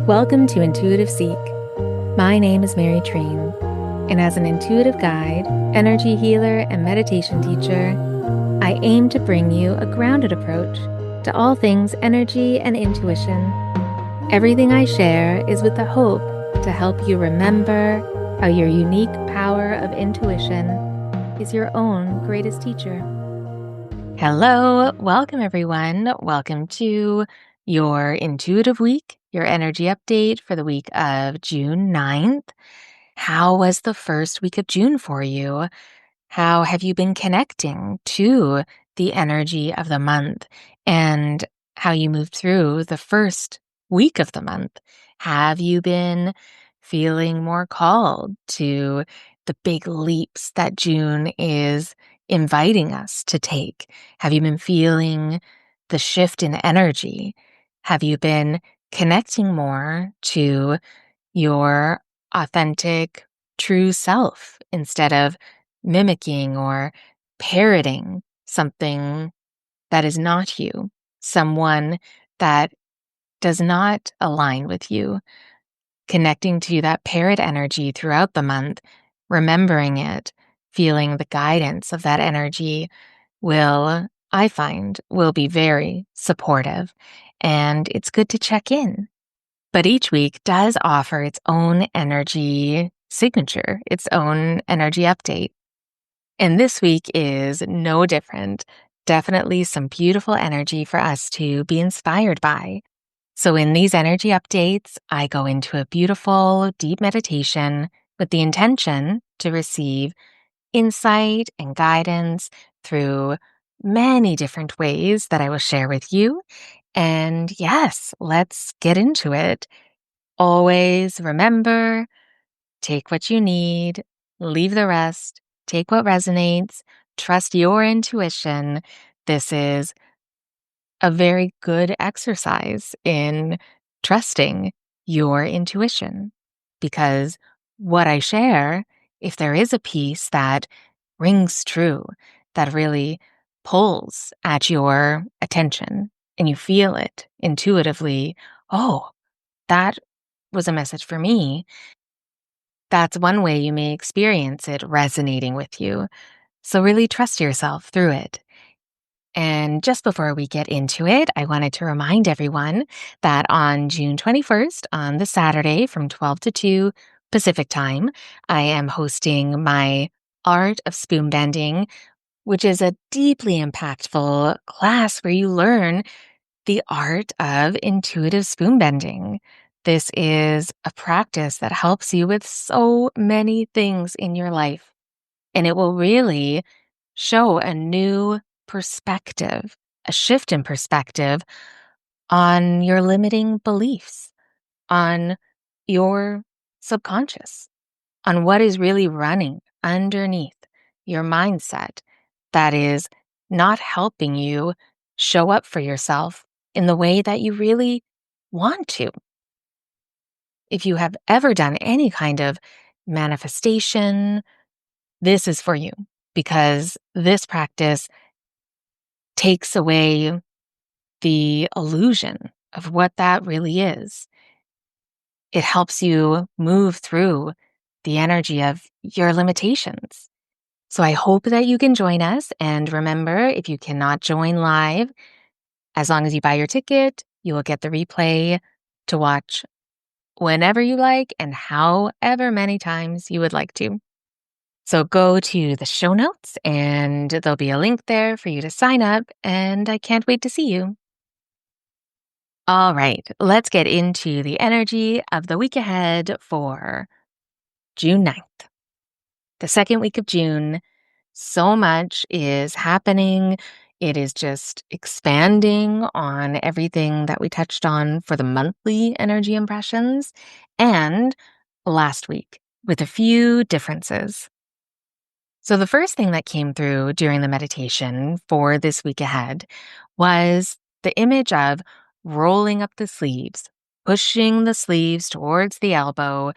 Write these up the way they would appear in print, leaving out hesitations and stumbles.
Welcome to Intuitive Seek. My name is Mary Train, and as an intuitive guide, energy healer, and meditation teacher, I aim to bring you a grounded approach to all things energy and intuition. Everything I share is with the hope to help you remember how your unique power of intuition is your own greatest teacher. Hello, welcome everyone. Welcome to your intuitive week, your energy update for the week of June 9th. How was the first week of June for you? How have you been connecting to the energy of the month and how you moved through the first week of the month? Have you been feeling more called to the big leaps that June is inviting us to take? Have you been feeling the shift in energy? Have you been connecting more to your authentic, true self instead of mimicking or parroting something that is not you, someone that does not align with you? Connecting to that parrot energy throughout the month, remembering it, feeling the guidance of that energy I find, will be very supportive. And it's good to check in. But each week does offer its own energy signature, its own energy update. And this week is no different. Definitely some beautiful energy for us to be inspired by. So in these energy updates, I go into a beautiful, deep meditation with the intention to receive insight and guidance through many different ways that I will share with you. And yes, let's get into it. Always remember, take what you need, leave the rest, take what resonates, trust your intuition. This is a very good exercise in trusting your intuition, because what I share, if there is a piece that rings true, that really pulls at your attention and you feel it intuitively, oh, that was a message for me. That's one way you may experience it resonating with you. So really trust yourself through it. And just before we get into it, I wanted to remind everyone that on June 21st, on the Saturday from 12 to 2 Pacific time, I am hosting my Art of Spoon Bending, which is a deeply impactful class where you learn the art of intuitive spoon bending. This is a practice that helps you with so many things in your life, and it will really show a new perspective, a shift in perspective on your limiting beliefs, on your subconscious, on what is really running underneath your mindset that is not helping you show up for yourself in the way that you really want to. If you have ever done any kind of manifestation, this is for you, because this practice takes away the illusion of what that really is. It helps you move through the energy of your limitations. So I hope that you can join us. And remember, if you cannot join live, as long as you buy your ticket, you will get the replay to watch whenever you like and however many times you would like to. So go to the show notes and there'll be a link there for you to sign up, and I can't wait to see you. All right, let's get into the energy of the week ahead for June 9th, the second week of June. So much is happening. It is just expanding on everything that we touched on for the monthly energy impressions and last week, with a few differences. So the first thing that came through during the meditation for this week ahead was the image of rolling up the sleeves, pushing the sleeves towards the elbow,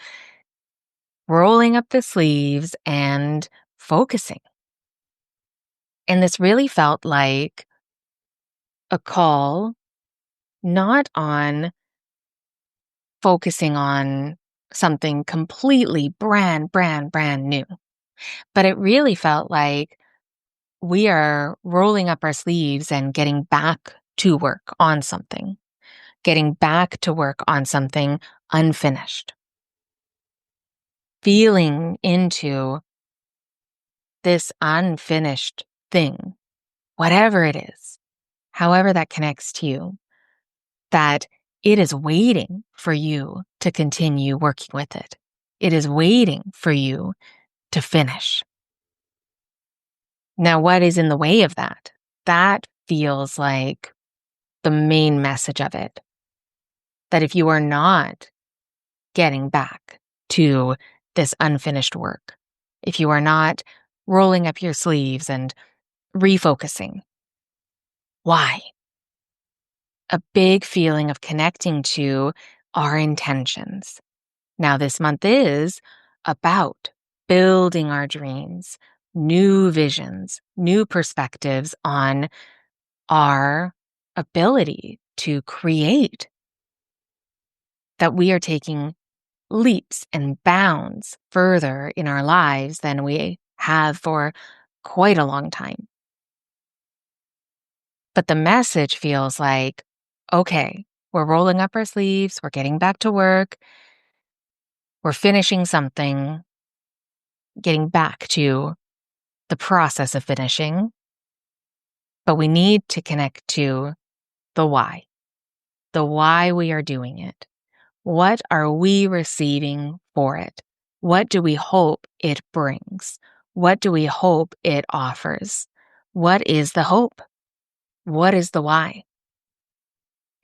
rolling up the sleeves and focusing. And this really felt like a call, not on focusing on something completely brand new. But it really felt like we are rolling up our sleeves and getting back to work on something, getting back to work on something unfinished, feeling into this unfinished thing, whatever it is, however that connects to you, that it is waiting for you to continue working with it. It is waiting for you to finish. Now, what is in the way of that? That feels like the main message of it. That if you are not getting back to this unfinished work, if you are not rolling up your sleeves and refocusing, why? A big feeling of connecting to our intentions. Now, this month is about building our dreams, new visions, new perspectives on our ability to create, that we are taking leaps and bounds further in our lives than we have for quite a long time. But the message feels like, okay, we're rolling up our sleeves, we're getting back to work, we're finishing something, getting back to the process of finishing, but we need to connect to the why we are doing it. What are we receiving for it? What do we hope it brings? What do we hope it offers? What is the hope? What is the why?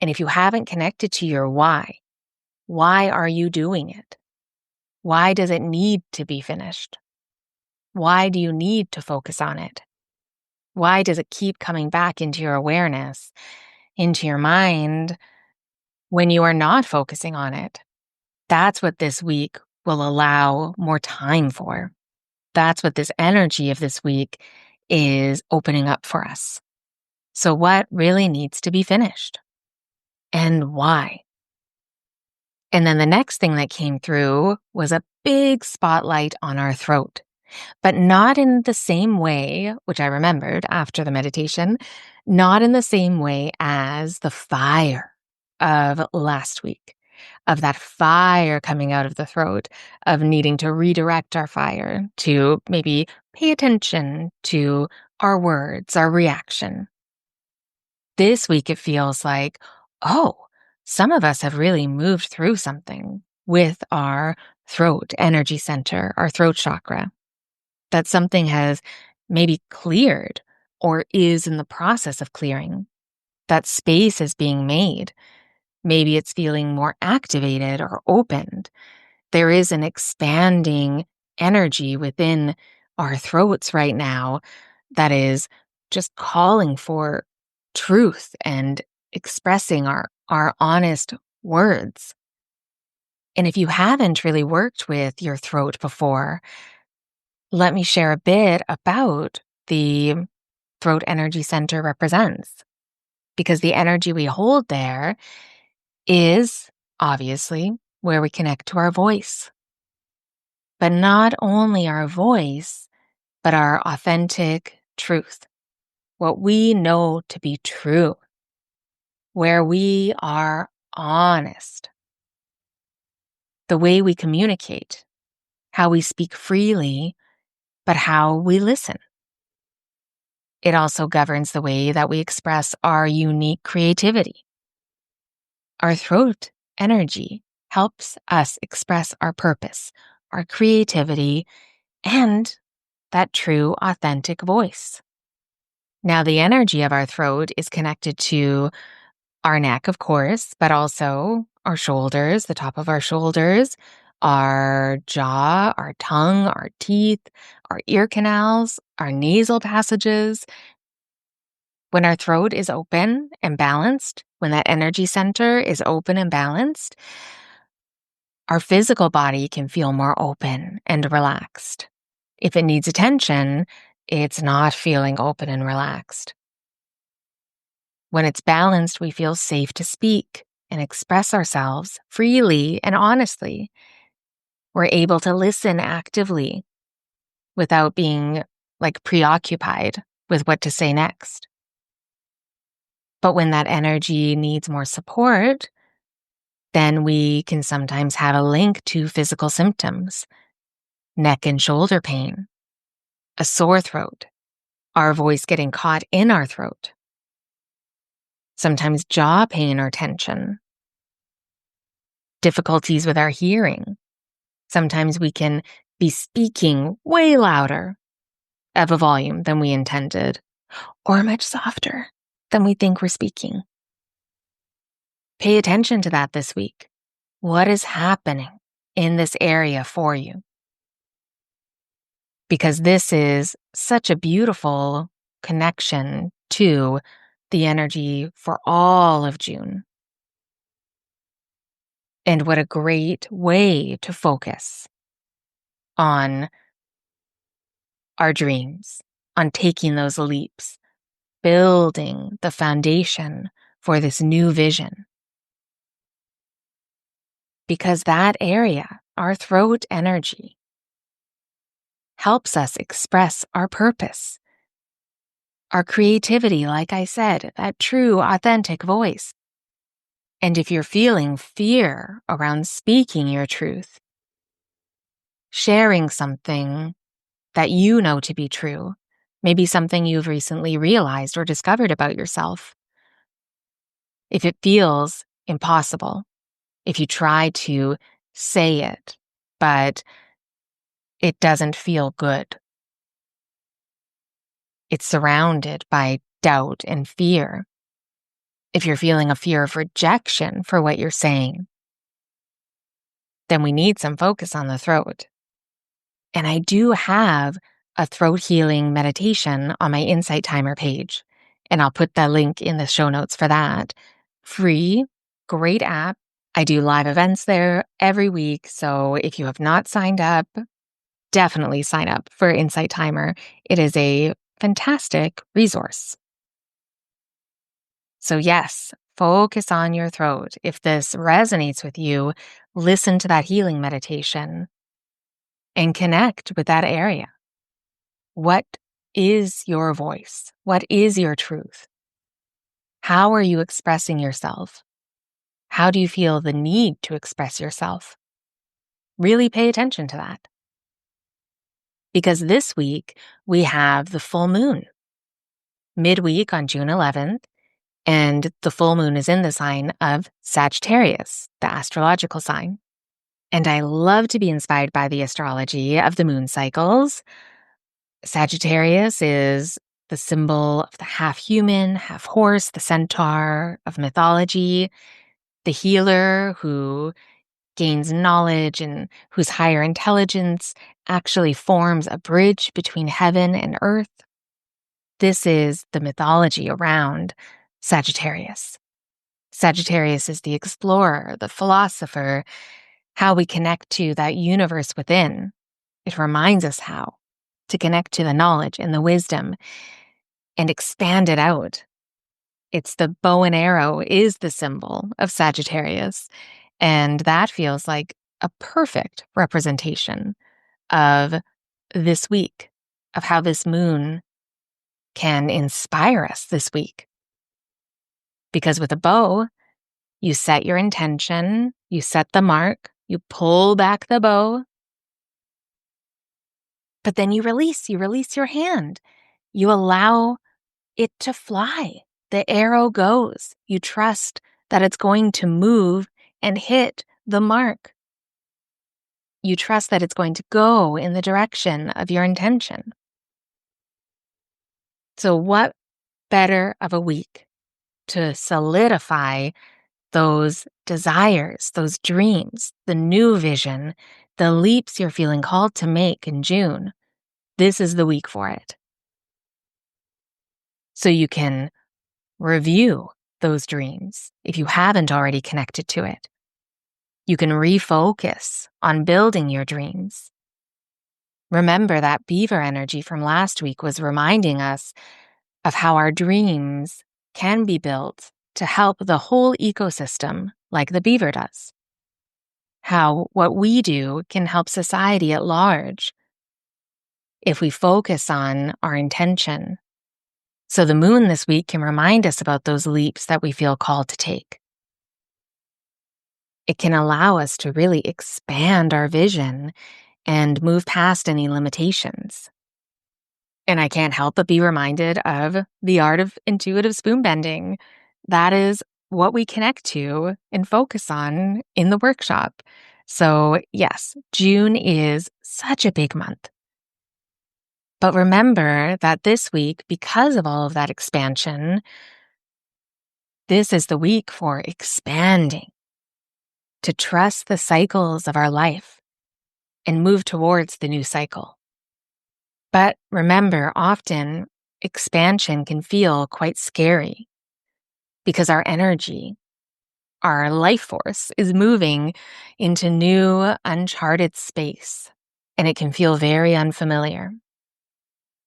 And if you haven't connected to your why are you doing it? Why does it need to be finished? Why do you need to focus on it? Why does it keep coming back into your awareness, into your mind, when you are not focusing on it? That's what this week will allow more time for. That's what this energy of this week is opening up for us. So what really needs to be finished? And why? And then the next thing that came through was a big spotlight on our throat, but not in the same way, which I remembered after the meditation, not in the same way as the fire of last week, of that fire coming out of the throat, of needing to redirect our fire to maybe pay attention to our words, our reaction. This week, it feels like, oh, some of us have really moved through something with our throat energy center, our throat chakra, that something has maybe cleared or is in the process of clearing. That space is being made. Maybe it's feeling more activated or opened. There is an expanding energy within our throats right now that is just calling for truth and expressing our honest words. And if you haven't really worked with your throat before, let me share a bit about the throat energy center represents. Because the energy we hold there is obviously where we connect to our voice. But not only our voice, but our authentic truth, what we know to be true, where we are honest, the way we communicate, how we speak freely, but how we listen. It also governs the way that we express our unique creativity. Our throat energy helps us express our purpose, our creativity, and that true, authentic voice. Now, the energy of our throat is connected to our neck, of course, but also our shoulders, the top of our shoulders, our jaw, our tongue, our teeth, our ear canals, our nasal passages. When our throat is open and balanced, when that energy center is open and balanced, our physical body can feel more open and relaxed. If it needs attention, it's not feeling open and relaxed. When it's balanced, we feel safe to speak. and express ourselves freely and honestly. We're able to listen actively without being preoccupied with what to say next. But when that energy needs more support, then we can sometimes have a link to physical symptoms, neck and shoulder pain, a sore throat, our voice getting caught in our throat, sometimes jaw pain or tension, difficulties with our hearing. Sometimes we can be speaking way louder of a volume than we intended, or much softer than we think we're speaking. Pay attention to that this week. What is happening in this area for you? Because this is such a beautiful connection to the energy for all of June. And what a great way to focus on our dreams, on taking those leaps, building the foundation for this new vision. Because that area, our throat energy, helps us express our purpose, our creativity, like I said, that true, authentic voice. And if you're feeling fear around speaking your truth, sharing something that you know to be true, maybe something you've recently realized or discovered about yourself, if it feels impossible, if you try to say it, but it doesn't feel good, it's surrounded by doubt and fear. If you're feeling a fear of rejection for what you're saying, then we need some focus on the throat. And I do have a throat healing meditation on my Insight Timer page, and I'll put the link in the show notes for that. Free, great app. I do live events there every week, so if you have not signed up, definitely sign up for Insight Timer. It is a fantastic resource. So yes, focus on your throat. If this resonates with you, listen to that healing meditation and connect with that area. What is your voice? What is your truth? How are you expressing yourself? How do you feel the need to express yourself? Really pay attention to that. Because this week we have the full moon, midweek on June 11th, and the full moon is in the sign of Sagittarius, the astrological sign. And I love to be inspired by the astrology of the moon cycles. Sagittarius is the symbol of the half human, half horse, the centaur of mythology, the healer who gains knowledge and whose higher intelligence actually forms a bridge between heaven and earth. This is the mythology around Sagittarius. Sagittarius is the explorer, the philosopher, how we connect to that universe within. It reminds us how to connect to the knowledge and the wisdom and expand it out. It's the bow and arrow is the symbol of Sagittarius. And that feels like a perfect representation of this week, of how this moon can inspire us this week. Because with a bow, you set your intention, you set the mark, you pull back the bow, but then you release your hand. You allow it to fly. The arrow goes. You trust that it's going to move and hit the mark. You trust that it's going to go in the direction of your intention. So what better of a week to solidify those desires, those dreams, the new vision, the leaps you're feeling called to make in June? This is the week for it. So you can review those dreams if you haven't already connected to it. You can refocus on building your dreams. Remember that beaver energy from last week was reminding us of how our dreams can be built to help the whole ecosystem like the beaver does. How what we do can help society at large if we focus on our intention. So the moon this week can remind us about those leaps that we feel called to take. It can allow us to really expand our vision and move past any limitations. And I can't help but be reminded of the art of intuitive spoon bending. That is what we connect to and focus on in the workshop. So, yes, June is such a big month. But remember that this week, because of all of that expansion, this is the week for expanding, to trust the cycles of our life and move towards the new cycle. But remember, often expansion can feel quite scary because our energy, our life force is moving into new, uncharted space, and it can feel very unfamiliar.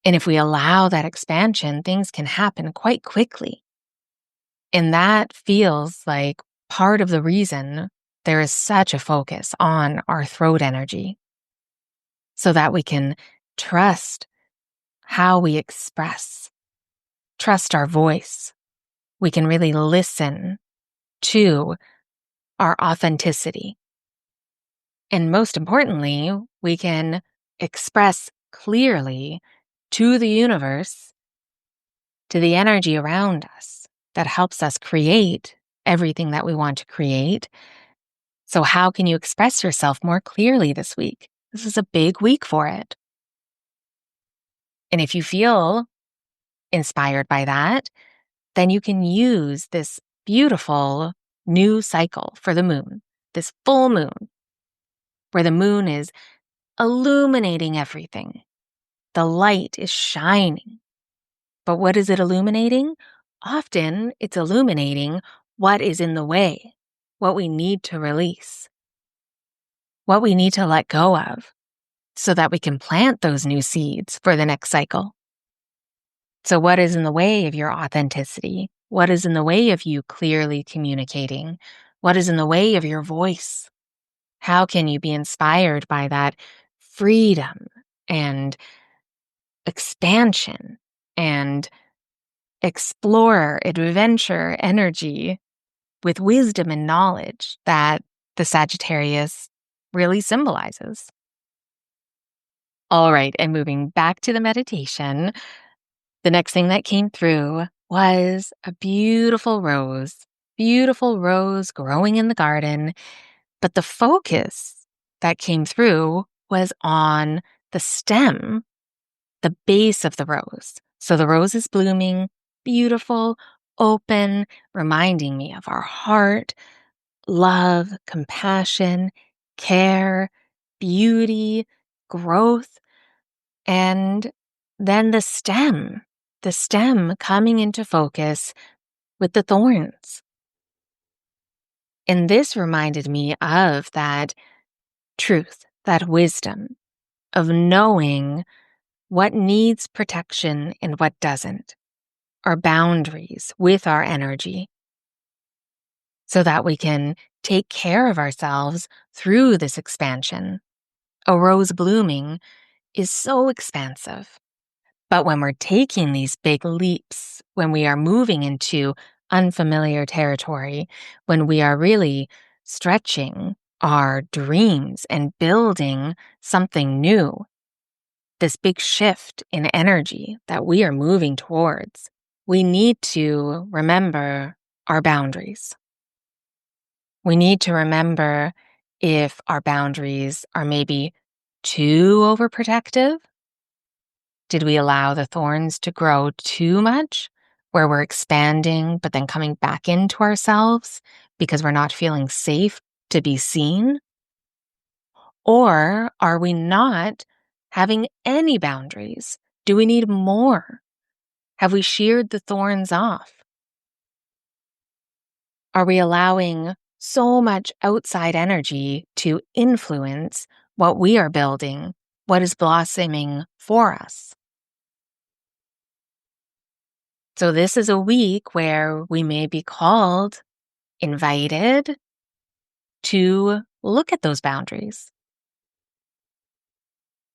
And if we allow that expansion, things can happen quite quickly. And that feels like part of the reason there is such a focus on our throat energy, so that we can trust how we express, trust our voice. We can really listen to our authenticity. And most importantly, we can express clearly to the universe, to the energy around us that helps us create everything that we want to create. So how can you express yourself more clearly this week? This is a big week for it. And if you feel inspired by that, then you can use this beautiful new cycle for the moon, this full moon, where the moon is illuminating everything. The light is shining. But what is it illuminating? Often it's illuminating what is in the way, what we need to release, what we need to let go of, so that we can plant those new seeds for the next cycle. So what is in the way of your authenticity? What is in the way of you clearly communicating? What is in the way of your voice? How can you be inspired by that freedom and expansion and explorer, adventure energy with wisdom and knowledge that the Sagittarius really symbolizes? All right, and moving back to the meditation, the next thing that came through was a beautiful rose growing in the garden. But the focus that came through was on the stem, the base of the rose. So the rose is blooming, beautiful, open, reminding me of our heart, love, compassion, care, beauty, growth, and then the stem coming into focus with the thorns. And this reminded me of that truth, that wisdom of knowing what needs protection and what doesn't, our boundaries with our energy, so that we can take care of ourselves through this expansion. A rose blooming is so expansive. But when we're taking these big leaps, when we are moving into unfamiliar territory, when we are really stretching our dreams and building something new, this big shift in energy that we are moving towards, we need to remember our boundaries. We need to remember if our boundaries are maybe too overprotective. Did we allow the thorns to grow too much, where we're expanding but then coming back into ourselves because we're not feeling safe to be seen? Or are we not having any boundaries? Do we need more? Have we sheared the thorns off? Are we allowing so much outside energy to influence what we are building, what is blossoming for us? So this is a week where we may be called, invited, to look at those boundaries.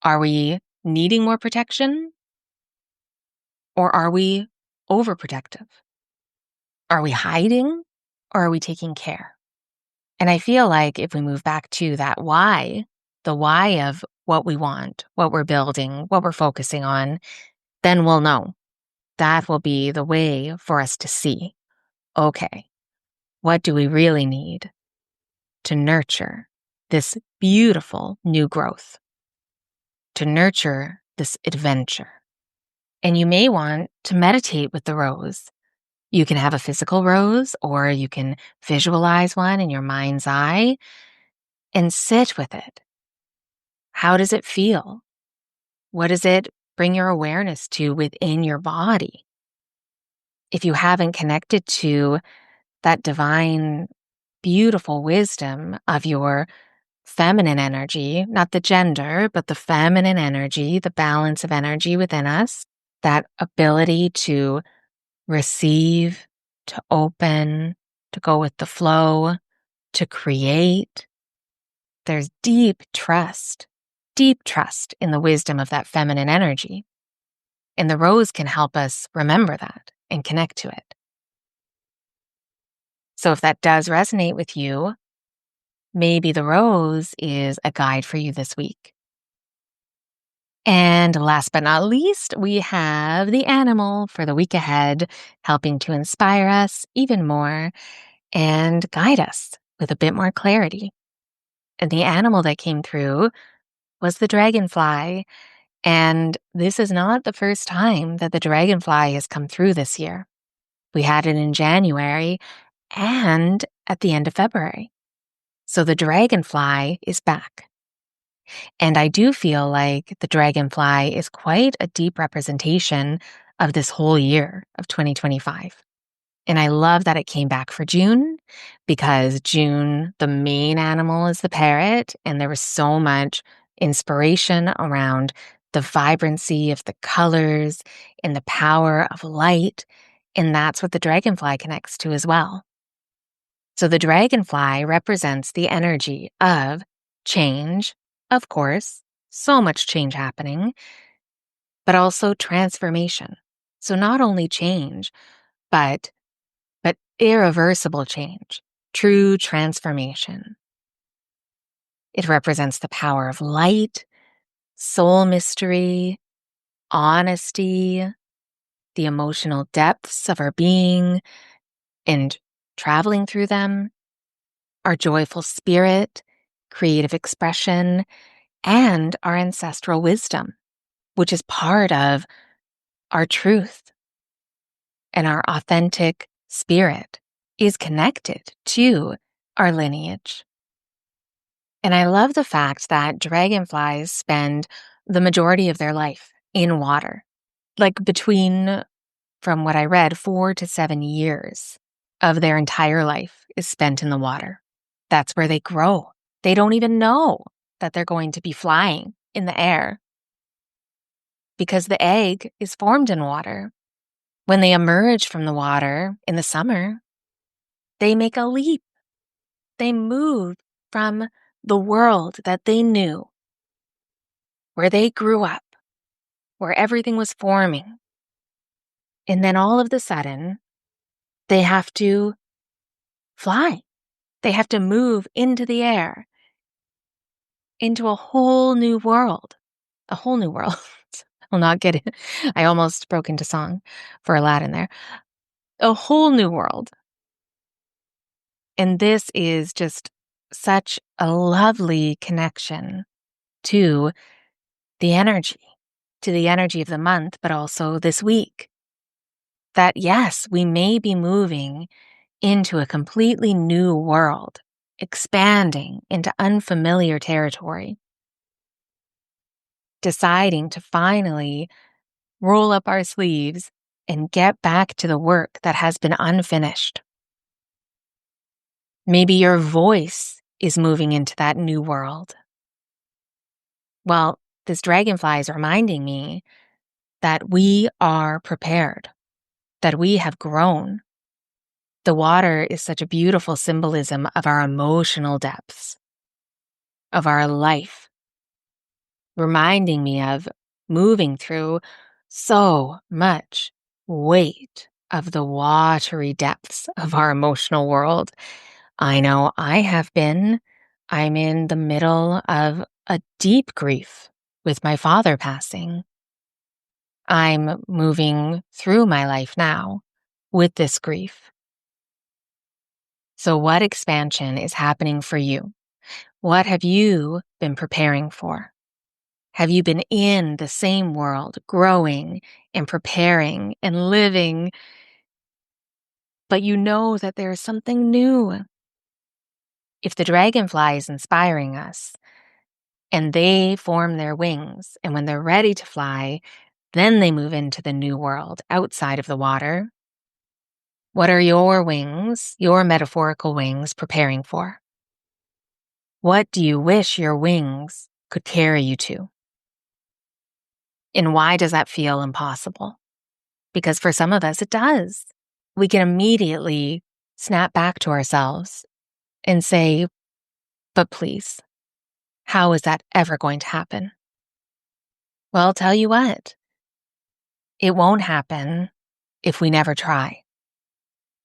Are we needing more protection? Or are we overprotective? Are we hiding or are we taking care? And I feel like if we move back to that why, the why of what we want, what we're building, what we're focusing on, then we'll know. That will be the way for us to see, okay, what do we really need to nurture this beautiful new growth, to nurture this adventure? And you may want to meditate with the rose. You can have a physical rose, or you can visualize one in your mind's eye and sit with it. How does it feel? What does it bring your awareness to within your body? If you haven't connected to that divine, beautiful wisdom of your feminine energy, not the gender, but the feminine energy, the balance of energy within us, that ability to receive, to open, to go with the flow, to create. There's deep trust in the wisdom of that feminine energy. And the rose can help us remember that and connect to it. So if that does resonate with you, maybe the rose is a guide for you this week. And last but not least, we have the animal for the week ahead, helping to inspire us even more and guide us with a bit more clarity. And the animal that came through was the dragonfly. And this is not the first time that the dragonfly has come through this year. We had it in January and at the end of February. So the dragonfly is back. And I do feel like the dragonfly is quite a deep representation of this whole year of 2025. And I love that it came back for June, because June, the main animal is the parrot, and there was so much inspiration around the vibrancy of the colors and the power of light. And that's what the dragonfly connects to as well. So the dragonfly represents the energy of change, of course, so much change happening, but also transformation. So not only change, but irreversible change, true transformation. It represents the power of light, soul mystery, honesty, the emotional depths of our being and traveling through them, our joyful spirit, creative expression, and our ancestral wisdom, which is part of our truth. And our authentic spirit is connected to our lineage. And I love the fact that dragonflies spend the majority of their life in water, like between, from what I read, 4 to 7 years of their entire life is spent in the water. That's where they grow. They don't even know that they're going to be flying in the air, because the egg is formed in water. When they emerge from the water in the summer, they make a leap. They move from the world that they knew, where they grew up, where everything was forming. And then all of a sudden, they have to fly. They have to move into the air, into a whole new world. A whole new world. I'll not get it. I almost broke into song for Aladdin there. A whole new world. And this is just such a lovely connection to the energy, of the month, but also this week. That yes, we may be moving into a completely new world, expanding into unfamiliar territory, deciding to finally roll up our sleeves and get back to the work that has been unfinished. Maybe your voice is moving into that new world. Well, this dragonfly is reminding me that we are prepared, that we have grown, The water is such a beautiful symbolism of our emotional depths, of our life, reminding me of moving through so much weight of the watery depths of our emotional world. I know I have been. I'm in the middle of a deep grief with my father passing. I'm moving through my life now with this grief. So, what expansion is happening for you? What have you been preparing for? Have you been in the same world, growing and preparing and living, but you know that there is something new? If the dragonfly is inspiring us and they form their wings, and when they're ready to fly, then they move into the new world outside of the water. What are your wings, your metaphorical wings, preparing for? What do you wish your wings could carry you to? And why does that feel impossible? Because for some of us, it does. We can immediately snap back to ourselves and say, but please, how is that ever going to happen? Well, I'll tell you what, it won't happen if we never try.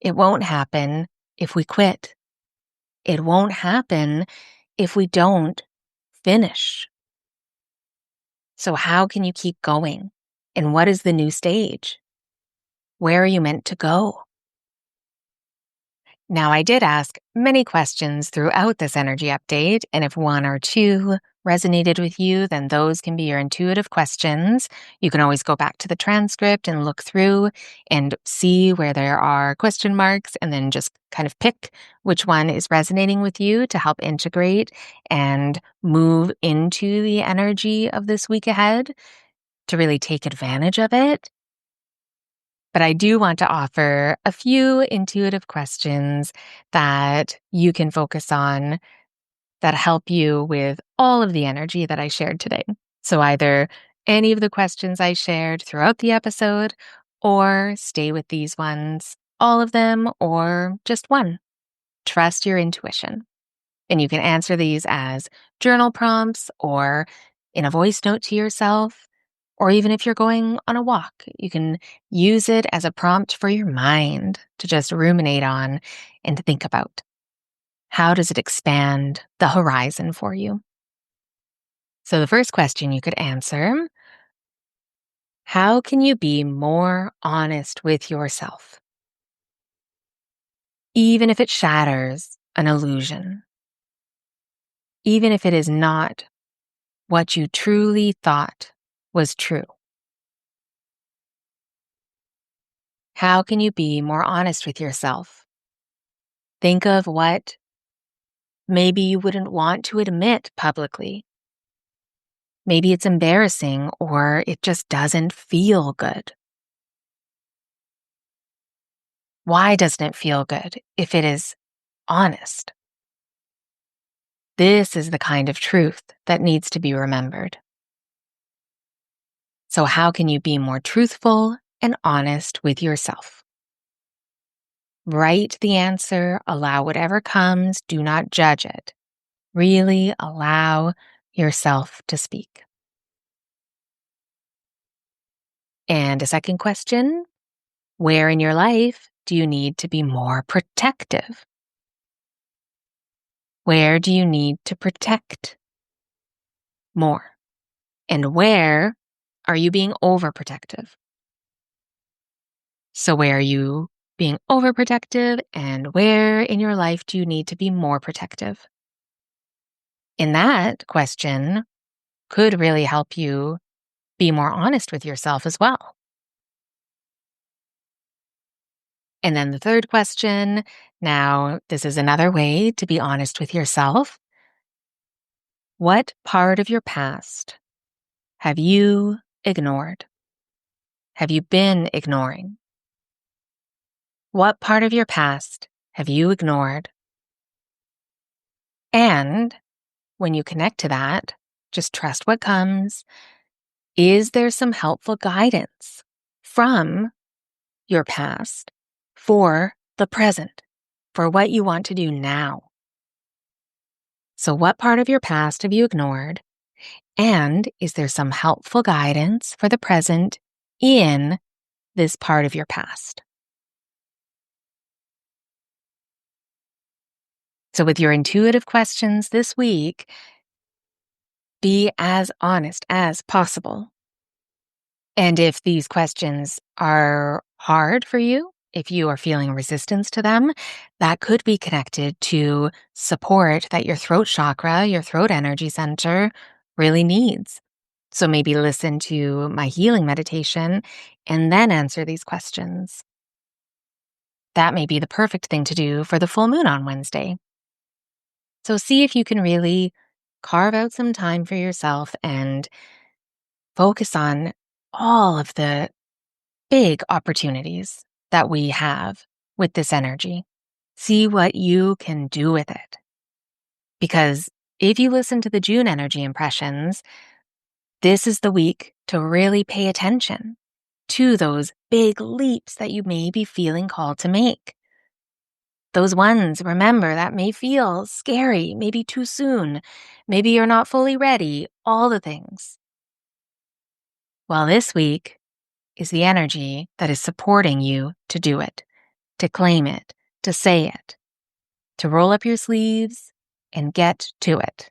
It won't happen if we quit. It won't happen if we don't finish. So how can you keep going? And what is the new stage? Where are you meant to go? Now, I did ask many questions throughout this energy update, and if one or two resonated with you, then those can be your intuitive questions. You can always go back to the transcript and look through and see where there are question marks, and then just kind of pick which one is resonating with you to help integrate and move into the energy of this week ahead to really take advantage of it. But I do want to offer a few intuitive questions that you can focus on that help you with all of the energy that I shared today. So either any of the questions I shared throughout the episode, or stay with these ones, all of them, or just one. Trust your intuition. And you can answer these as journal prompts or in a voice note to yourself. Or even if you're going on a walk, you can use it as a prompt for your mind to just ruminate on and to think about. How does it expand the horizon for you? So the first question you could answer, how can you be more honest with yourself? Even if it shatters an illusion, even if it is not what you truly thought was true. How can you be more honest with yourself? Think of what maybe you wouldn't want to admit publicly. Maybe it's embarrassing or it just doesn't feel good. Why doesn't it feel good if it is honest? This is the kind of truth that needs to be remembered. So how can you be more truthful and honest with yourself? Write the answer, allow whatever comes, do not judge it. Really allow yourself to speak. And a second question, where in your life do you need to be more protective? Where do you need to protect more? And where are you being overprotective? So where are you being overprotective, and where in your life do you need to be more protective? And that question could really help you be more honest with yourself as well. And then the third question, now this is another way to be honest with yourself. What part of your past have you ignored? Have you been ignoring? What part of your past have you ignored? And when you connect to that, just trust what comes. Is there some helpful guidance from your past for the present, for what you want to do now. So, what part of your past have you ignored? And is there some helpful guidance for the present in this part of your past? So, with your intuitive questions this week, be as honest as possible. And if these questions are hard for you, if you are feeling resistance to them, that could be connected to support that your throat chakra, your throat energy center really needs. So maybe listen to my healing meditation and then answer these questions. That may be the perfect thing to do for the full moon on Wednesday. So see if you can really carve out some time for yourself and focus on all of the big opportunities that we have with this energy. See what you can do with it. Because if you listen to the June energy impressions, this is the week to really pay attention to those big leaps that you may be feeling called to make. Those ones, remember, that may feel scary, maybe too soon, maybe you're not fully ready, all the things. Well, this week is the energy that is supporting you to do it, to claim it, to say it, to roll up your sleeves and get to it.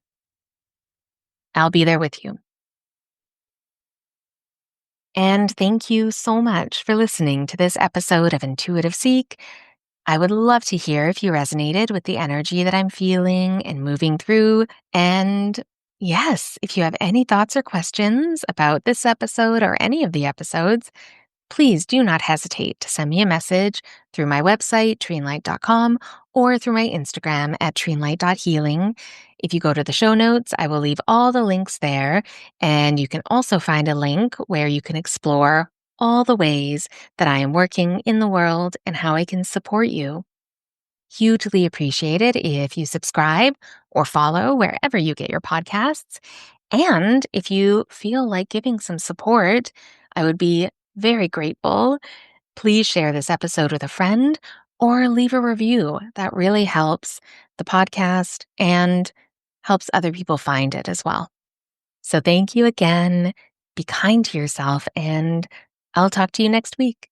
I'll be there with you. And thank you so much for listening to this episode of Intuitive Seek. I would love to hear if you resonated with the energy that I'm feeling and moving through. And yes, if you have any thoughts or questions about this episode or any of the episodes, please do not hesitate to send me a message through my website, treenlight.com, or through my Instagram at treenlight.healing. If you go to the show notes, I will leave all the links there, and you can also find a link where you can explore all the ways that I am working in the world and how I can support you. Hugely appreciate it if you subscribe or follow wherever you get your podcasts. And if you feel like giving some support, I would be very grateful. Please share this episode with a friend or leave a review. That really helps the podcast and helps other people find it as well. So thank you again. Be kind to yourself, and I'll talk to you next week.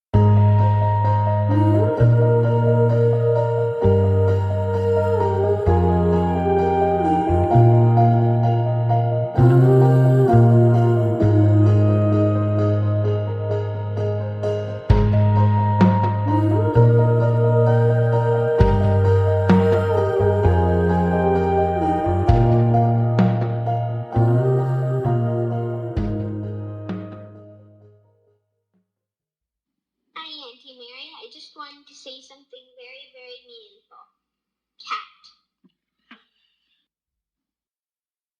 Hi, Auntie Mary. I just wanted to say something very, very meaningful.